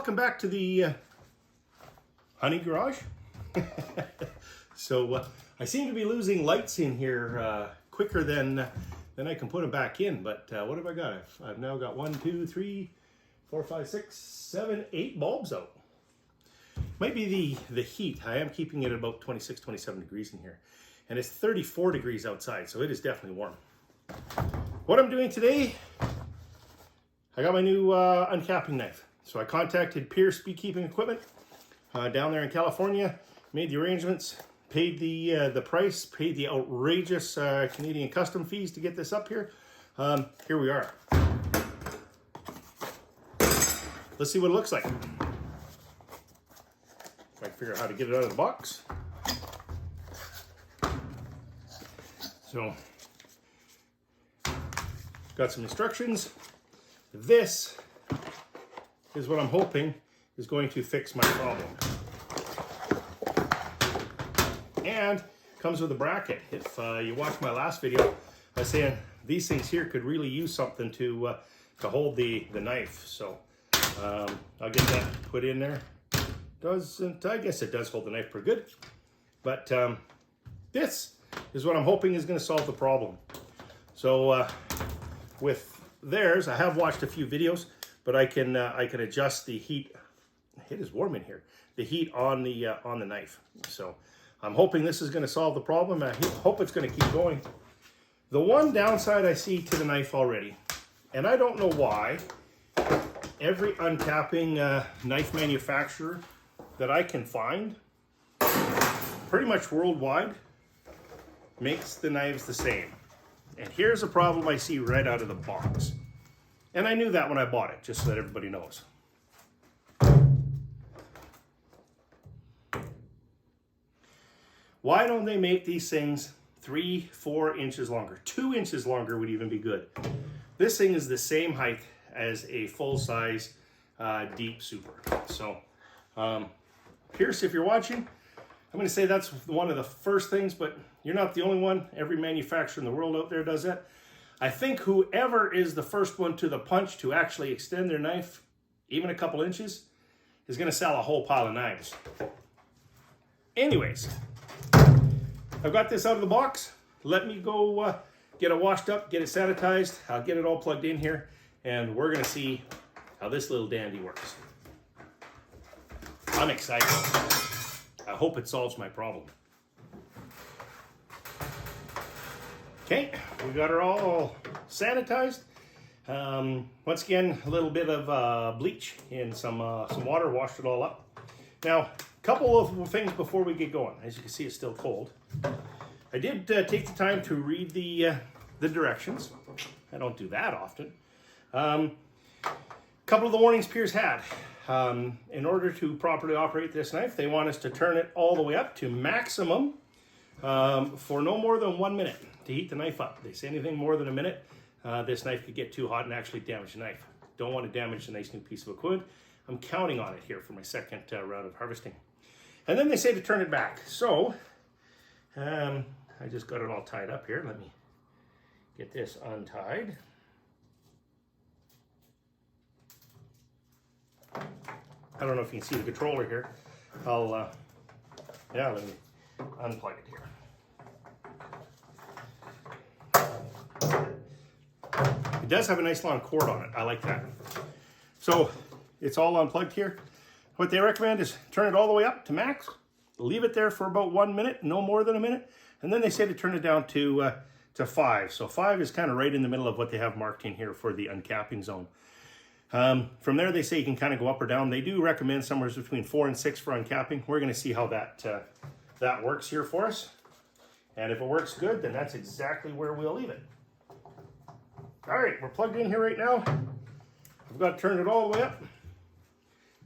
welcome back to the honey garage. So I seem to be losing lights in here quicker than I can put them back in. But what have I got? I've now got 1, 2, 3, 4, 5, 6, 7, 8 bulbs out. Might be the heat. I am keeping it at about 26, 27 degrees in here. And it's 34 degrees outside, so it is definitely warm. What I'm doing today, I got my new uncapping knife. So I contacted PIERCE Beekeeping Equipment down there in California, made the arrangements, paid the price, paid the outrageous Canadian custom fees to get this up here. Here we are. Let's see what it looks like. If I can figure out how to get it out of the box. So, got some instructions. This is what I'm hoping is going to fix my problem. And comes with a bracket. If you watched my last video, I was saying these things here could really use something to hold the knife. So I'll get that put in there. I guess it does hold the knife pretty good. But this is what I'm hoping is going to solve the problem. So with theirs, I have watched a few videos, but I can adjust the heat. It is warm in here. The heat on the knife. So I'm hoping this is going to solve the problem. I hope it's going to keep going. The one downside I see to the knife already, and I don't know why, every uncapping knife manufacturer that I can find, pretty much worldwide, makes the knives the same. And here's a problem I see right out of the box. And I knew that when I bought it, just so that everybody knows. Why don't they make these things 3, 4 inches longer? 2 inches longer would even be good. This thing is the same height as a full-size deep super. So, Pierce, if you're watching, I'm going to say that's one of the first things, but you're not the only one. Every manufacturer in the world out there does that. I think whoever is the first one to the punch to actually extend their knife, even a couple inches, is going to sell a whole pile of knives. Anyways, I've got this out of the box. Let me go get it washed up, get it sanitized. I'll get it all plugged in here, and we're going to see how this little dandy works. I'm excited. I hope it solves my problem. Okay, we got her all sanitized. Once again, a little bit of bleach in some water, washed it all up. Now, a couple of things before we get going. As you can see, it's still cold. I did take the time to read the directions. I don't do that often. A couple of the warnings PIERCE had. In order to properly operate this knife, they want us to turn it all the way up to maximum for no more than 1 minute to heat the knife up. They say anything more than a minute, this knife could get too hot and actually damage the knife. Don't want to damage a nice new piece of equipment. I'm counting on it here for my second round of harvesting. And then they say to turn it back. So, I just got it all tied up here. Let me get this untied. I don't know if you can see the controller here. Yeah, let me unplug it here. It does have a nice long cord on it. I like that. So it's all unplugged here. What they recommend is turn it all the way up to max. Leave it there for about 1 minute, no more than a minute. And then they say to turn it down to 5. So 5 is kind of right in the middle of what they have marked in here for the uncapping zone. From there, they say you can kind of go up or down. They do recommend somewhere between 4 and 6 for uncapping. We're going to see how that works here for us. And if it works good, then that's exactly where we'll leave it. All right, we're plugged in here right now. I've got to turn it all the way up.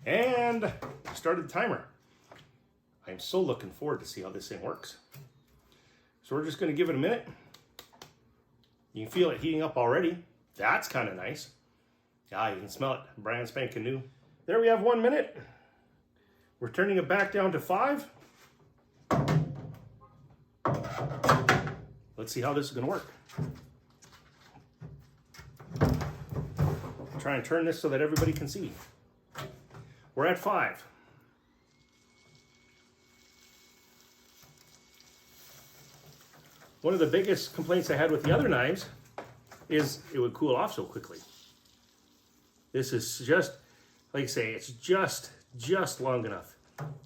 And started the timer. I'm so looking forward to see how this thing works. So we're just going to give it a minute. You can feel it heating up already. That's kind of nice. Ah, you can smell it, brand spanking new. There we have 1 minute. We're turning it back down to 5. Let's see how this is going to work. Try and turn this so that everybody can see. we're at 5. One of the biggest complaints I had with the other knives is it would cool off so quickly. This is just, like I say, it's just long enough.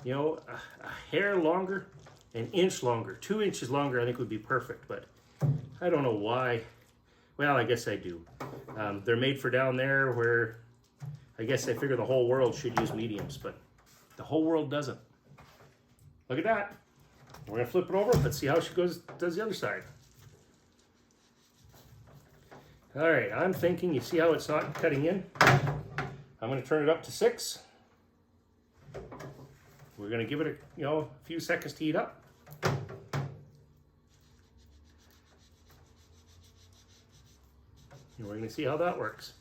You know, a hair longer, an inch longer, 2 inches longer I think would be perfect, but I don't know why. Well, I guess I do. They're made for down there where I guess I figure the whole world should use mediums, but the whole world doesn't. Look at that. We're gonna flip it over. Let's see how she does the other side. All right, I'm thinking, you see how it's not cutting in? I'm gonna turn it up to 6. We're gonna give it a few seconds to heat up. And we're gonna see how that works.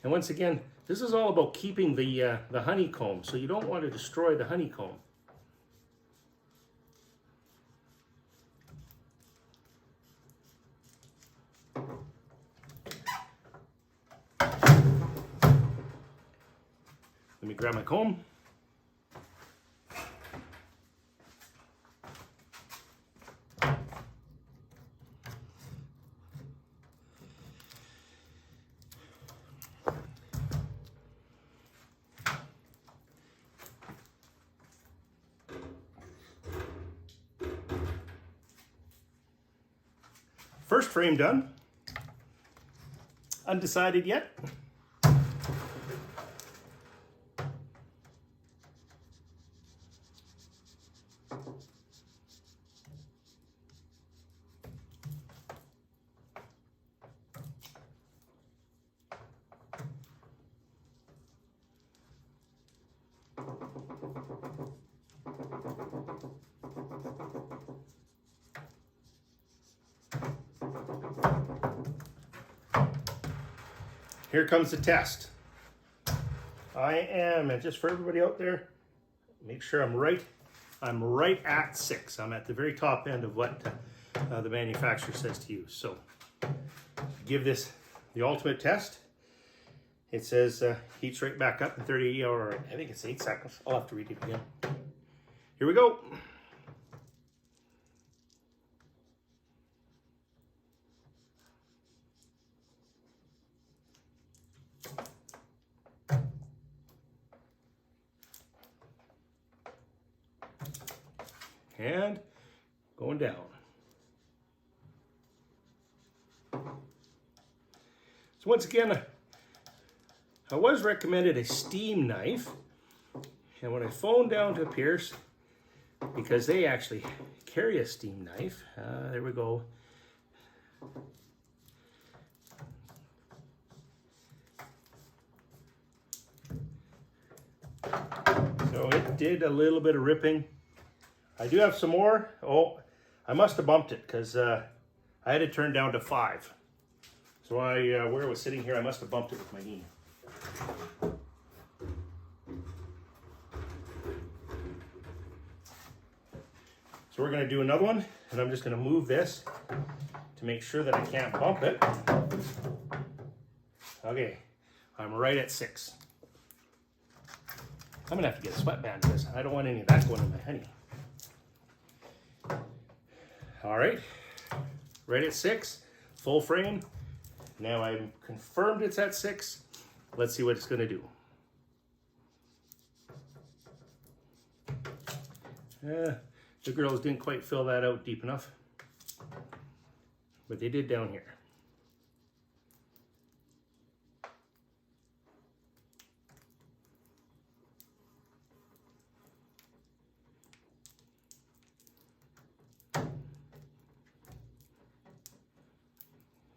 And once again, this is all about keeping the honeycomb, so you don't want to destroy the honeycomb. Let me grab my comb. First frame done. Undecided yet. Here comes the test. I am, and just for everybody out there, make sure I'm right at 6. I'm at the very top end of what the manufacturer says to use. So give this the ultimate test. It says heats right back up in 30, or I think it's 8 seconds. I'll have to read it again. Here we go. And going down. So once again, I was recommended a steam knife, and when I phoned down to Pierce, because they actually carry a steam knife, there we go. So it did a little bit of ripping. I do have some more. Oh, I must have bumped it because I had it turned down to 5. So where it was sitting here, I must have bumped it with my knee. So we're gonna do another one, and I'm just gonna move this to make sure that I can't bump it. Okay, I'm right at 6. I'm gonna have to get a sweatband because I don't want any of that going in my honey. All right, right at 6, full frame. Now I've confirmed it's at 6. Let's see what it's gonna do. The girls didn't quite fill that out deep enough, but they did down here.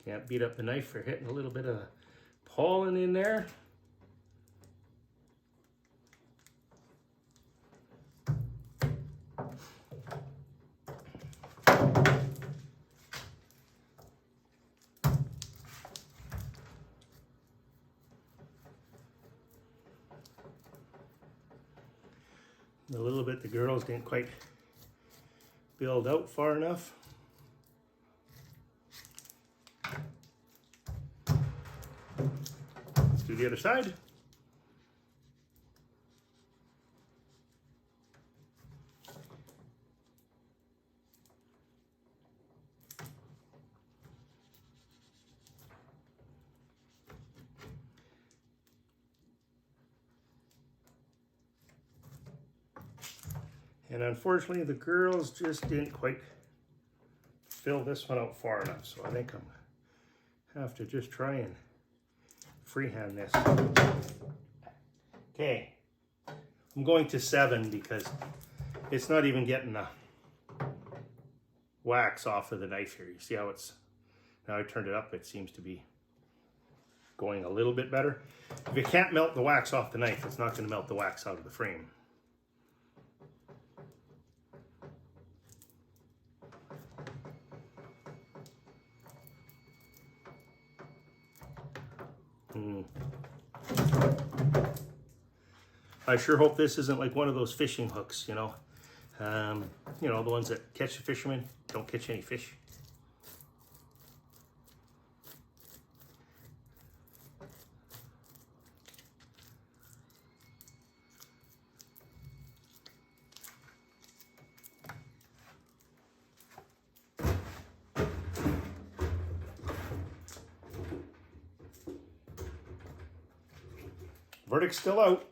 Can't beat up the knife for hitting a little bit of pollen in there. A little bit the girls didn't quite build out far enough. do the other side. And unfortunately, the girls just didn't quite fill this one out far enough. So I think I'm gonna have to just try and freehand this. Okay, I'm going to 7 because it's not even getting the wax off of the knife here. You see how it's, now I turned it up, it seems to be going a little bit better. If you can't melt the wax off the knife, it's not going to melt the wax out of the frame. I sure hope this isn't like one of those fishing hooks, you know, the ones that catch the fishermen, don't catch any fish. Verdict's still out.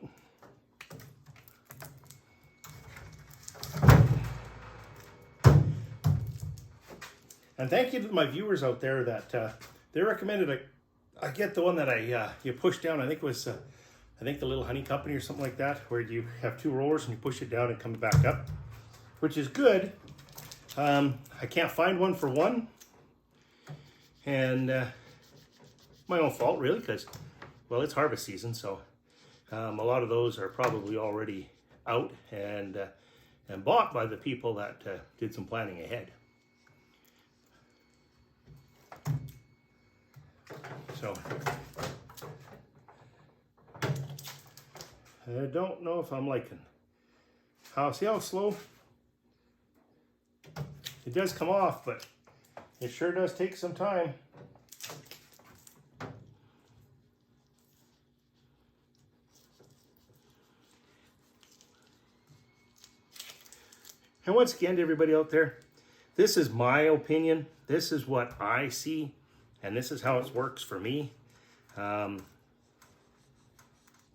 And thank you to my viewers out there that they recommended I get the one that you push down. I think it was I think the Little Honey Company or something like that, where you have 2 rollers and you push it down and come back up, which is good. I can't find one for 1, and my own fault really, because well, it's harvest season, so a lot of those are probably already out and bought by the people that did some planning ahead. So I don't know if I'm liking how, see how slow it does come off, but it sure does take some time. And once again, to everybody out there, this is my opinion. This is what I see, and this is how it works for me. It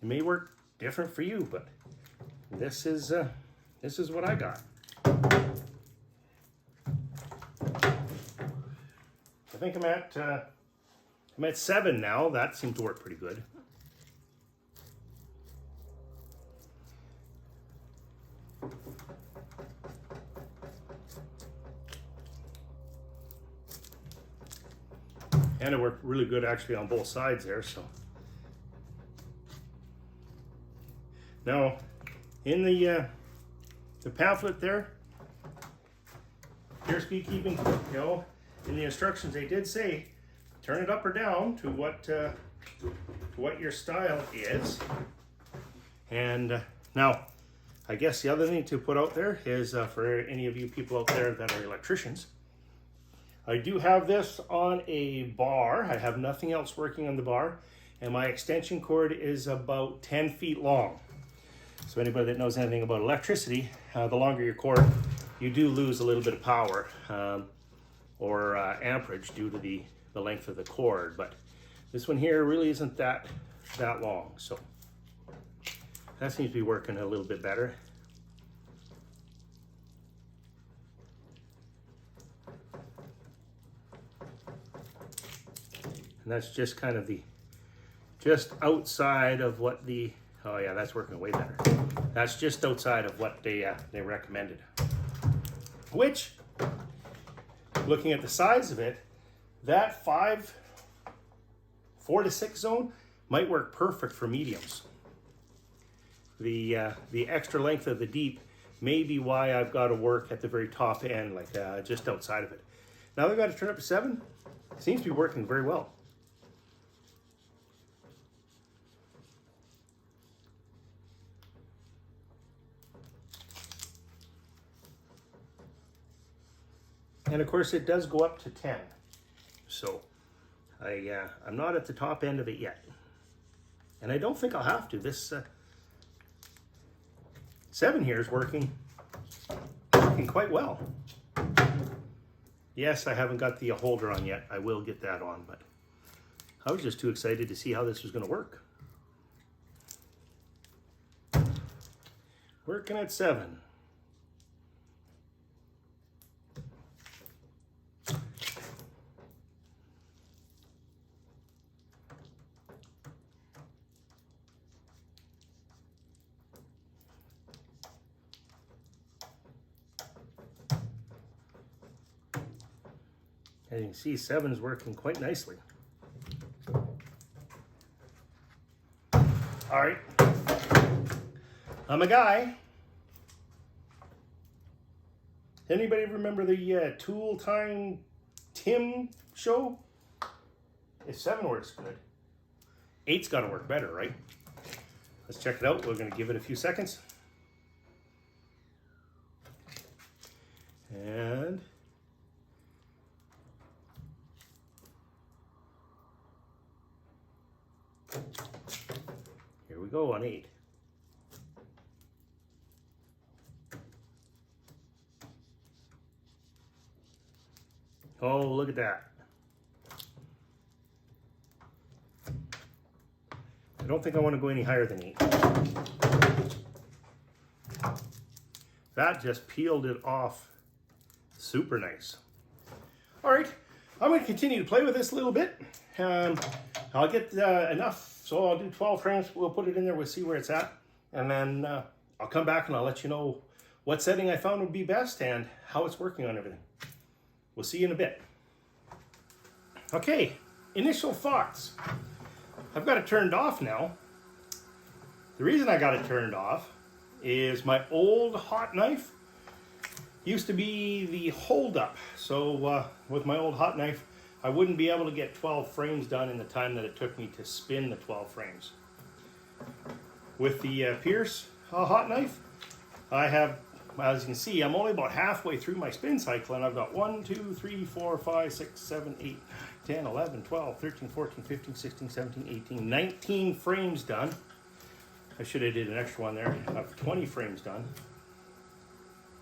may work different for you, but this is what I got. I think I'm at 7 now. That seemed to work pretty good. And it worked really good actually on both sides there, so. Now, in the pamphlet there, PIERCE Beekeeping, you know, in the instructions they did say, turn it up or down to what your style is. And now, I guess the other thing to put out there is for any of you people out there that are electricians, I do have this on a bar. I have nothing else working on the bar, and my extension cord is about 10 feet long. So anybody that knows anything about electricity, the longer your cord, you do lose a little bit of power or amperage due to the length of the cord. But this one here really isn't that long, so that seems to be working a little bit better. And that's just kind of just outside of what oh yeah, that's working way better. That's just outside of what they recommended. Which, looking at the size of it, that 4 to 6 zone might work perfect for mediums. The extra length of the deep may be why I've got to work at the very top end, like just outside of it. Now they've got to turn up to 7. Seems to be working very well. And of course it does go up to 10. So I'm not at the top end of it yet. And I don't think I'll have to. This 7 here is working quite well. Yes, I haven't got the holder on yet. I will get that on, but I was just too excited to see how this was going to work. Working at 7. As you can see, 7 is working quite nicely. All right, I'm a guy. Anybody remember the Tool Time Tim show? If 7 works good, 8's got to work better, right? Let's check it out. We're going to give it a few seconds. And here we go on 8. Oh, look at that. I don't think I want to go any higher than 8. That just peeled it off super nice. All right, I'm going to continue to play with this a little bit. I'll get enough, so I'll do 12 frames. We'll put it in there. We'll see where it's at. And then I'll come back and I'll let you know what setting I found would be best and how it's working on everything. We'll see you in a bit. Okay, initial thoughts. I've got it turned off now. The reason I got it turned off is my old hot knife used to be the holdup. So with my old hot knife, I wouldn't be able to get 12 frames done in the time that it took me to spin the 12 frames. With the Pierce hot knife, I have, as you can see, I'm only about halfway through my spin cycle, and I've got 1, 2, 3, 4, 5, 6, 7, 8, 10, 11, 12, 13, 14, 15, 16, 17, 18, 19 frames done. I should have did an extra one there. I have 20 frames done.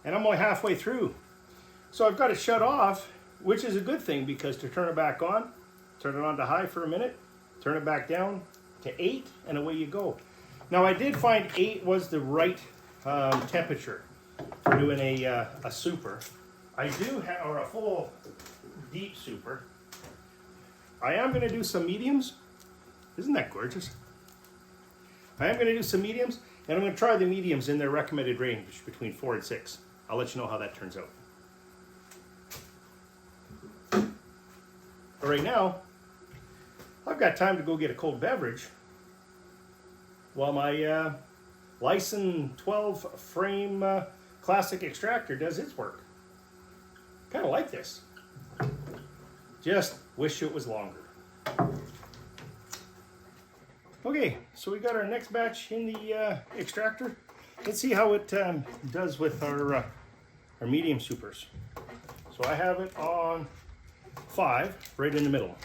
And I'm only halfway through. So I've got it shut off, which is a good thing, because to turn it back on, turn it on to high for a minute, turn it back down to 8, and away you go. Now I did find 8 was the right temperature for doing a super. I do have, or a full deep super. I am going to do some mediums. Isn't that gorgeous? I am going to do some mediums, and I'm going to try the mediums in their recommended range between 4 and 6. I'll let you know how that turns out. But right now, I've got time to go get a cold beverage while my Lyson 12 frame classic extractor does its work. Kind of like this. Just wish it was longer. Okay, so we got our next batch in the extractor. Let's see how it does with our medium supers. So I have it on 5, right in the middle.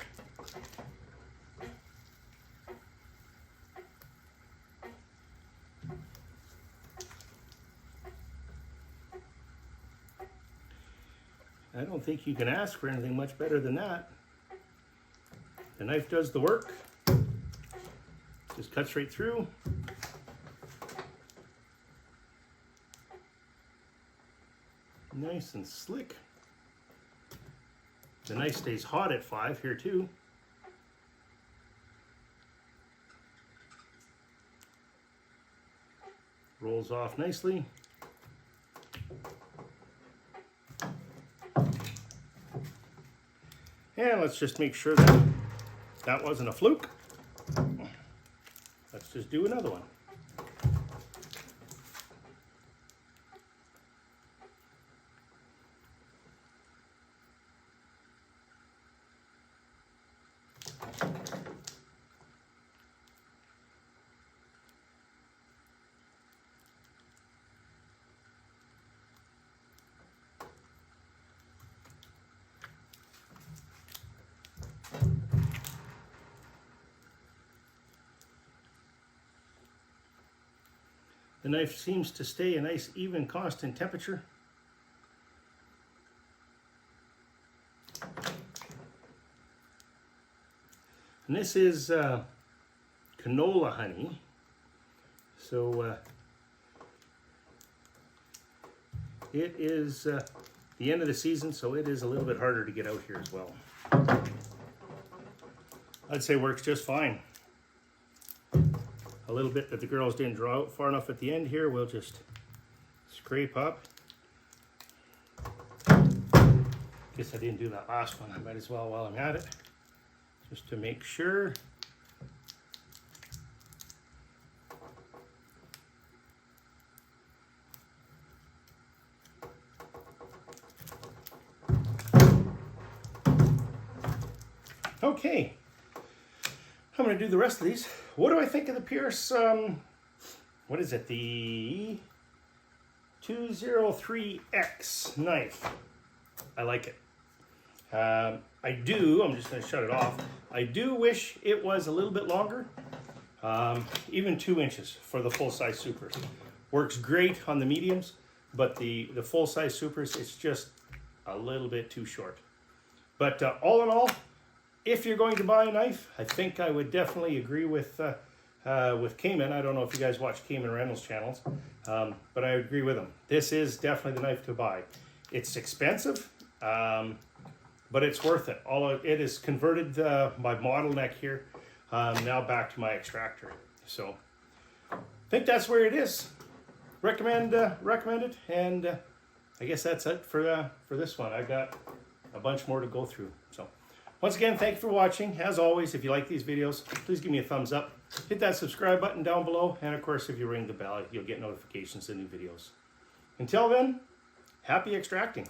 I don't think you can ask for anything much better than that. The knife does the work. Just cuts right through. Nice and slick. The knife stays hot at 5 here too. Rolls off nicely. And let's just make sure that that wasn't a fluke. Let's just do another one. The knife seems to stay a nice, even, constant temperature. And this is canola honey. So it is the end of the season, so it is a little bit harder to get out here as well. I'd say works just fine. A little bit that the girls didn't draw out far enough at the end here, we'll just scrape up. Guess I didn't do that last one. I might as well while I'm at it, just to make sure. Okay, I'm going to do the rest of these. What do I think of the Pierce, what is it, the 203X knife? I like it. I'm just going to shut it off. I do wish it was a little bit longer, even 2 inches for the full-size supers. Works great on the mediums, but the full-size supers, it's just a little bit too short. But all in all, if you're going to buy a knife, I think I would definitely agree with Cayman. I don't know if you guys watch Cayman Reynolds channels, but I agree with him. This is definitely the knife to buy. It's expensive, but it's worth it. It is converted my model neck here now back to my extractor. So I think that's where it is. Recommend it, and I guess that's it for this one. I got a bunch more to go through. So once again, thank you for watching. As always, if you like these videos, please give me a thumbs up. Hit that subscribe button down below, and of course, if you ring the bell, you'll get notifications of new videos. Until then, happy extracting.